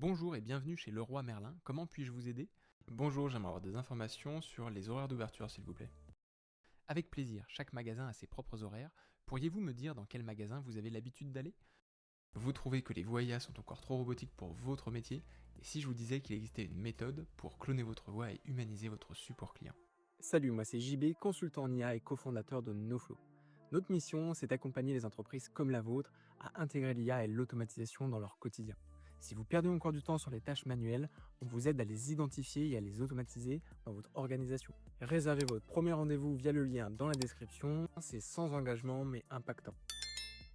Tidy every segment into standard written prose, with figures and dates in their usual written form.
Bonjour et bienvenue chez Leroy Merlin, comment puis-je vous aider? Bonjour, j'aimerais avoir des informations sur les horaires d'ouverture s'il vous plaît. Avec plaisir, chaque magasin a ses propres horaires. Pourriez-vous me dire dans quel magasin vous avez l'habitude d'aller? Vous trouvez que les voix IA sont encore trop robotiques pour votre métier? Et si je vous disais qu'il existait une méthode pour cloner votre voix et humaniser votre support client? Salut, moi c'est JB, consultant en IA et cofondateur de NoFlow. Notre mission, c'est d'accompagner les entreprises comme la vôtre à intégrer l'IA et l'automatisation dans leur quotidien. Si vous perdez encore du temps sur les tâches manuelles, on vous aide à les identifier et à les automatiser dans votre organisation. Réservez votre premier rendez-vous via le lien dans la description, c'est sans engagement mais impactant.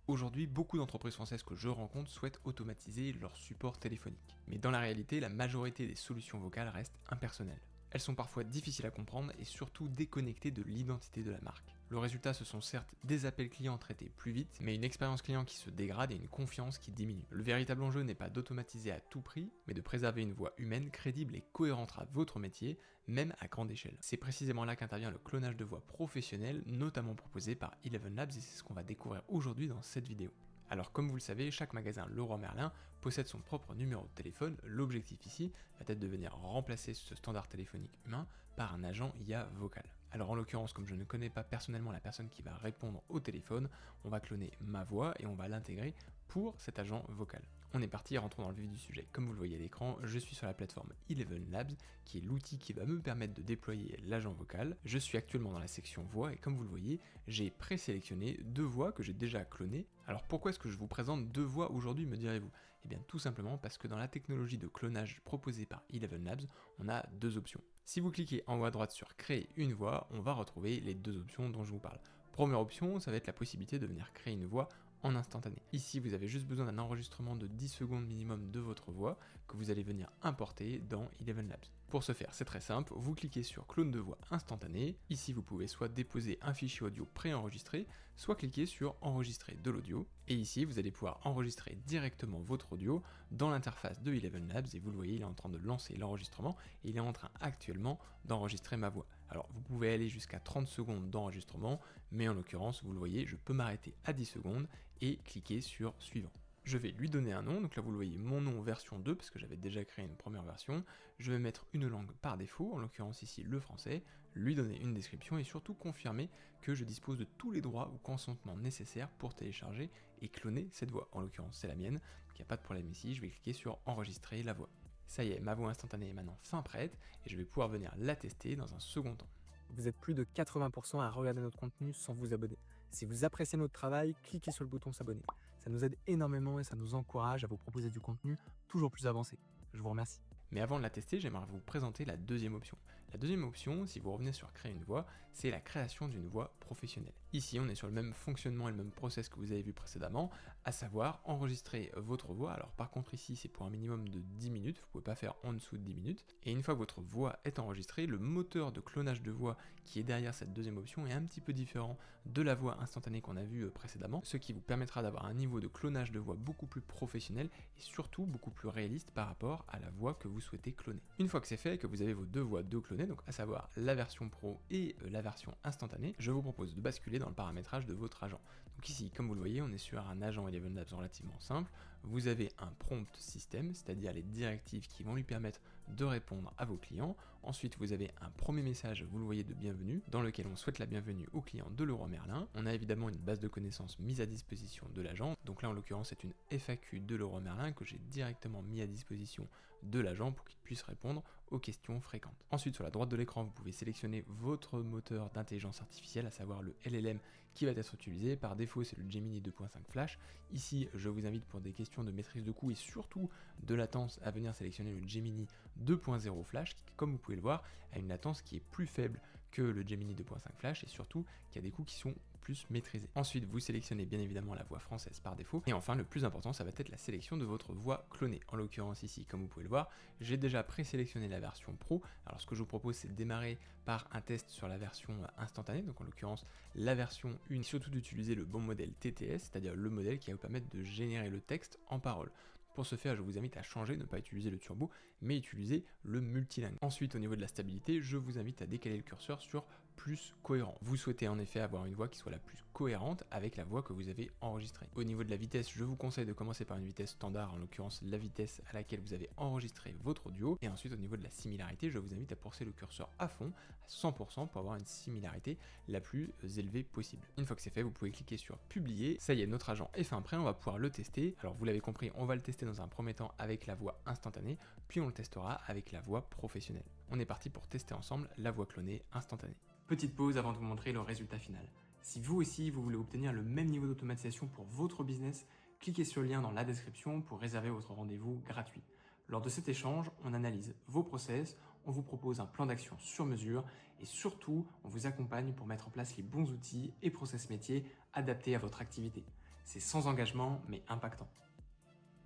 Aujourd'hui, beaucoup d'entreprises françaises que je rencontre souhaitent automatiser leur support téléphonique. Mais dans la réalité, la majorité des solutions vocales restent impersonnelles. Elles sont parfois difficiles à comprendre et surtout déconnectées de l'identité de la marque. Le résultat, ce sont certes des appels clients traités plus vite, mais une expérience client qui se dégrade et une confiance qui diminue. Le véritable enjeu n'est pas d'automatiser à tout prix, mais de préserver une voix humaine, crédible et cohérente à votre métier, même à grande échelle. C'est précisément là qu'intervient le clonage de voix professionnelle, notamment proposé par Eleven Labs, et c'est ce qu'on va découvrir aujourd'hui dans cette vidéo. Alors comme vous le savez, chaque magasin Leroy Merlin possède son propre numéro de téléphone. L'objectif ici va être de venir remplacer ce standard téléphonique humain par un agent IA vocal. Alors en l'occurrence, comme je ne connais pas personnellement la personne qui va répondre au téléphone, on va cloner ma voix et on va l'intégrer pour cet agent vocal. On est parti, rentrons dans le vif du sujet. Comme vous le voyez à l'écran, je suis sur la plateforme Eleven Labs, qui est l'outil qui va me permettre de déployer l'agent vocal. Je suis actuellement dans la section voix et comme vous le voyez, j'ai présélectionné deux voix que j'ai déjà clonées. Alors pourquoi est-ce que je vous présente deux voix aujourd'hui, me direz-vous? Eh bien tout simplement parce que dans la technologie de clonage proposée par Eleven Labs, on a deux options. Si vous cliquez en haut à droite sur créer une voix, on va retrouver les deux options dont je vous parle. Première option, ça va être la possibilité de venir créer une voix en instantané. Ici, vous avez juste besoin d'un enregistrement de 10 secondes minimum de votre voix que vous allez venir importer dans Eleven Labs. Pour ce faire, c'est très simple, vous cliquez sur clone de voix instantané. Ici, vous pouvez soit déposer un fichier audio préenregistré, soit cliquer sur enregistrer de l'audio. Et ici, vous allez pouvoir enregistrer directement votre audio dans l'interface de Eleven Labs et vous le voyez, il est en train de lancer l'enregistrement et il est en train actuellement d'enregistrer ma voix. Alors, vous pouvez aller jusqu'à 30 secondes d'enregistrement, mais en l'occurrence, vous le voyez, je peux m'arrêter à 10 secondes et cliquer sur suivant. Je vais lui donner un nom, donc là vous le voyez, mon nom version 2, parce que j'avais déjà créé une première version. Je vais mettre une langue par défaut, en l'occurrence ici le français, lui donner une description et surtout confirmer que je dispose de tous les droits ou consentements nécessaires pour télécharger et cloner cette voix. En l'occurrence c'est la mienne, donc il n'y a pas de problème ici, je vais cliquer sur enregistrer la voix. Ça y est, ma voix instantanée est maintenant fin prête et je vais pouvoir venir la tester dans un second temps. Vous êtes plus de 80% à regarder notre contenu sans vous abonner. Si vous appréciez notre travail, cliquez sur le bouton s'abonner. Ça nous aide énormément et ça nous encourage à vous proposer du contenu toujours plus avancé. Je vous remercie. Mais avant de la tester, j'aimerais vous présenter la deuxième option. La deuxième option, si vous revenez sur créer une voix, c'est la création d'une voix professionnelle. Ici, on est sur le même fonctionnement et le même process que vous avez vu précédemment, à savoir enregistrer votre voix. Alors par contre ici, c'est pour un minimum de 10 minutes, vous ne pouvez pas faire en dessous de 10 minutes. Et une fois que votre voix est enregistrée, le moteur de clonage de voix qui est derrière cette deuxième option est un petit peu différent de la voix instantanée qu'on a vue précédemment, ce qui vous permettra d'avoir un niveau de clonage de voix beaucoup plus professionnel et surtout beaucoup plus réaliste par rapport à la voix que vous souhaitez cloner. Une fois que c'est fait, que vous avez vos deux voix de clonées, donc à savoir la version pro et la version instantanée, je vous propose de basculer dans le paramétrage de votre agent. Donc ici, comme vous le voyez, on est sur un agent Eleven Labs relativement simple. Vous avez un prompt système, c'est-à-dire les directives qui vont lui permettre de répondre à vos clients. Ensuite, vous avez un premier message, vous le voyez, de bienvenue, dans lequel on souhaite la bienvenue aux clients de Leroy Merlin. On a évidemment une base de connaissances mise à disposition de l'agent. Donc là, en l'occurrence, c'est une FAQ de Leroy Merlin que j'ai directement mis à disposition de l'agent pour qu'il puisse répondre aux questions fréquentes. Ensuite, sur la droite de l'écran, vous pouvez sélectionner votre moteur d'intelligence artificielle, à savoir le LLM qui va être utilisé. Par défaut, c'est le Gemini 2.5 Flash. Ici, je vous invite pour des questions de maîtrise de coût et surtout de latence à venir sélectionner le Gemini 2.0 Flash, qui, comme vous pouvez le voir, a une latence qui est plus faible que le Gemini 2.5 Flash et surtout qui a des coûts qui sont plus maîtrisés. Ensuite, vous sélectionnez bien évidemment la voix française par défaut. Et enfin, le plus important, ça va être la sélection de votre voix clonée. En l'occurrence ici, comme vous pouvez le voir, j'ai déjà présélectionné la version pro. Alors ce que je vous propose, c'est de démarrer par un test sur la version instantanée, donc en l'occurrence la version 1, surtout d'utiliser le bon modèle TTS, c'est-à-dire le modèle qui va vous permettre de générer le texte en paroles. Pour ce faire, je vous invite à changer, ne pas utiliser le turbo, mais utiliser le multilingue. Ensuite, au niveau de la stabilité, je vous invite à décaler le curseur sur plus cohérent. Vous souhaitez en effet avoir une voix qui soit la plus cohérente avec la voix que vous avez enregistrée. Au niveau de la vitesse, je vous conseille de commencer par une vitesse standard, en l'occurrence la vitesse à laquelle vous avez enregistré votre audio, et ensuite au niveau de la similarité, je vous invite à pousser le curseur à fond, à 100% pour avoir une similarité la plus élevée possible. Une fois que c'est fait, vous pouvez cliquer sur publier. Ça y est, notre agent est fin prêt, on va pouvoir le tester. Alors vous l'avez compris, on va le tester dans un premier temps avec la voix instantanée, puis on le testera avec la voix professionnelle. On est parti pour tester ensemble la voix clonée instantanée. Petite pause avant de vous montrer le résultat final. Si vous aussi, vous voulez obtenir le même niveau d'automatisation pour votre business, cliquez sur le lien dans la description pour réserver votre rendez-vous gratuit. Lors de cet échange, on analyse vos process, on vous propose un plan d'action sur mesure et surtout, on vous accompagne pour mettre en place les bons outils et process métiers adaptés à votre activité. C'est sans engagement mais impactant.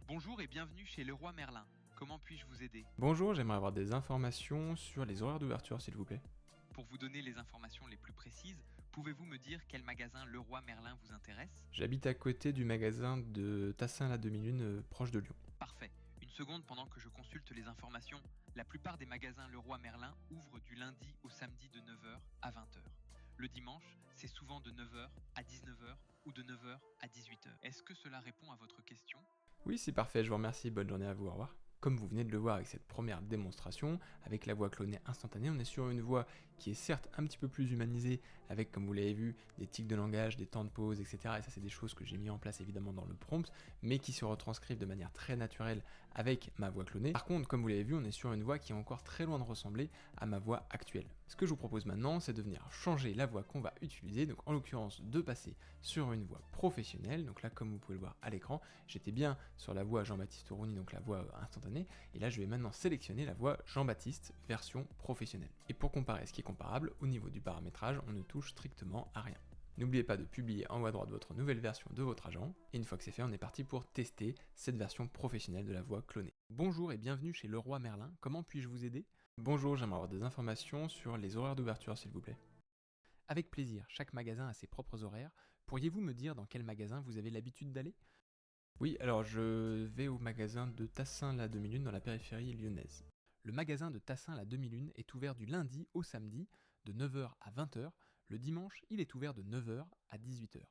Bonjour et bienvenue chez Leroy Merlin. Comment puis-je vous aider? Bonjour, j'aimerais avoir des informations sur les horaires d'ouverture s'il vous plaît. Pour vous donner les informations les plus précises, pouvez-vous me dire quel magasin Leroy Merlin vous intéresse? J'habite à côté du magasin de Tassin-la-Demi-Lune, proche de Lyon. Parfait. Une seconde pendant que je consulte les informations. La plupart des magasins Leroy Merlin ouvrent du lundi au samedi de 9h à 20h. Le dimanche, c'est souvent de 9h à 19h ou de 9h à 18h. Est-ce que cela répond à votre question? Oui, c'est parfait, je vous remercie, bonne journée à vous, au revoir. Comme vous venez de le voir avec cette première démonstration, avec la voix clonée instantanée, on est sur une voix qui est certes un petit peu plus humanisée, avec, comme vous l'avez vu, des tics de langage, des temps de pause, etc. Et ça, c'est des choses que j'ai mis en place évidemment dans le prompt, mais qui se retranscrivent de manière très naturelle avec ma voix clonée. Par contre, comme vous l'avez vu, on est sur une voix qui est encore très loin de ressembler à ma voix actuelle. Ce que je vous propose maintenant, c'est de venir changer la voix qu'on va utiliser, donc en l'occurrence de passer sur une voix professionnelle. Donc là, comme vous pouvez le voir à l'écran, j'étais bien sur la voix Jean-Baptiste Rouni, donc la voix instantanée, et là je vais maintenant sélectionner la voix Jean-Baptiste version professionnelle. Et pour comparer ce qui est comparable, au niveau du paramétrage, on ne touche strictement à rien. N'oubliez pas de publier en haut à droite votre nouvelle version de votre agent, et une fois que c'est fait, on est parti pour tester cette version professionnelle de la voix clonée. Bonjour et bienvenue chez Leroy Merlin, comment puis-je vous aider? Bonjour, j'aimerais avoir des informations sur les horaires d'ouverture s'il vous plaît. Avec plaisir, chaque magasin a ses propres horaires. Pourriez-vous me dire dans quel magasin vous avez l'habitude d'aller? Oui, alors je vais au magasin de Tassin-la-Demi-Lune dans la périphérie lyonnaise. Le magasin de Tassin-la-Demi-Lune est ouvert du lundi au samedi de 9h à 20h. Le dimanche, il est ouvert de 9h à 18h.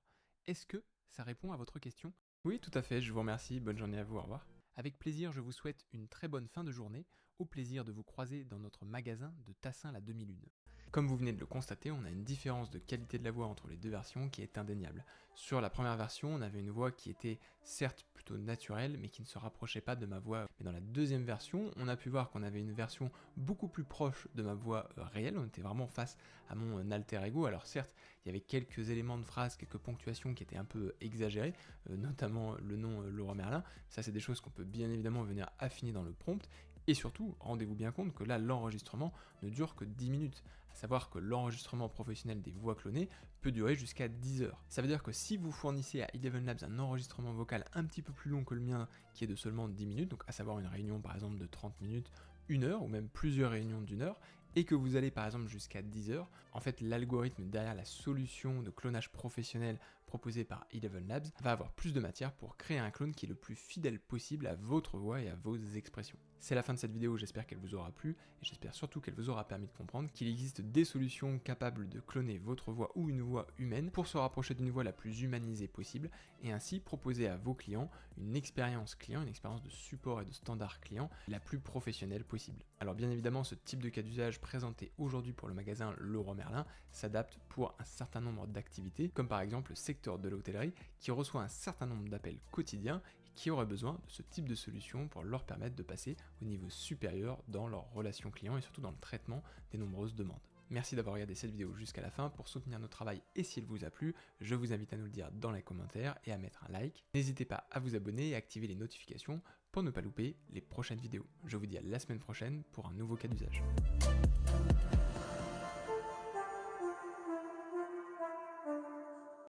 Est-ce que ça répond à votre question? Oui, tout à fait, je vous remercie, bonne journée à vous, au revoir. Avec plaisir, je vous souhaite une très bonne fin de journée, au plaisir de vous croiser dans notre magasin de Tassin-la-Demi-Lune. Comme vous venez de le constater, on a une différence de qualité de la voix entre les deux versions qui est indéniable. Sur la première version, on avait une voix qui était certes plutôt naturelle, mais qui ne se rapprochait pas de ma voix. Mais dans la deuxième version, on a pu voir qu'on avait une version beaucoup plus proche de ma voix réelle, on était vraiment face à mon alter ego. Alors certes, il y avait quelques éléments de phrase, quelques ponctuations qui étaient un peu exagérées, notamment le nom Leroy Merlin. Ça, c'est des choses qu'on peut bien évidemment venir affiner dans le prompt. Et surtout, rendez-vous bien compte que là, l'enregistrement ne dure que 10 minutes. À savoir que l'enregistrement professionnel des voix clonées peut durer jusqu'à 10 heures. Ça veut dire que si vous fournissez à Eleven Labs un enregistrement vocal un petit peu plus long que le mien, qui est de seulement 10 minutes, donc à savoir une réunion par exemple de 30 minutes, 1 heure, ou même plusieurs réunions d'1 heure, et que vous allez par exemple jusqu'à 10 heures, en fait l'algorithme derrière la solution de clonage professionnel proposée par Eleven Labs va avoir plus de matière pour créer un clone qui est le plus fidèle possible à votre voix et à vos expressions. C'est la fin de cette vidéo, j'espère qu'elle vous aura plu, et j'espère surtout qu'elle vous aura permis de comprendre qu'il existe des solutions capables de cloner votre voix ou une voix humaine pour se rapprocher d'une voix la plus humanisée possible, et ainsi proposer à vos clients une expérience client, une expérience de support et de standard client la plus professionnelle possible. Alors bien évidemment, ce type de cas d'usage présenté aujourd'hui pour le magasin Leroy Merlin s'adapte pour un certain nombre d'activités, comme par exemple le secteur de l'hôtellerie qui reçoit un certain nombre d'appels quotidiens et qui aurait besoin de ce type de solution pour leur permettre de passer au niveau supérieur dans leur relation client et surtout dans le traitement des nombreuses demandes. Merci d'avoir regardé cette vidéo jusqu'à la fin. Pour soutenir notre travail et s'il vous a plu, je vous invite à nous le dire dans les commentaires et à mettre un like. N'hésitez pas à vous abonner et à activer les notifications pour ne pas louper les prochaines vidéos. Je vous dis à la semaine prochaine pour un nouveau cas d'usage.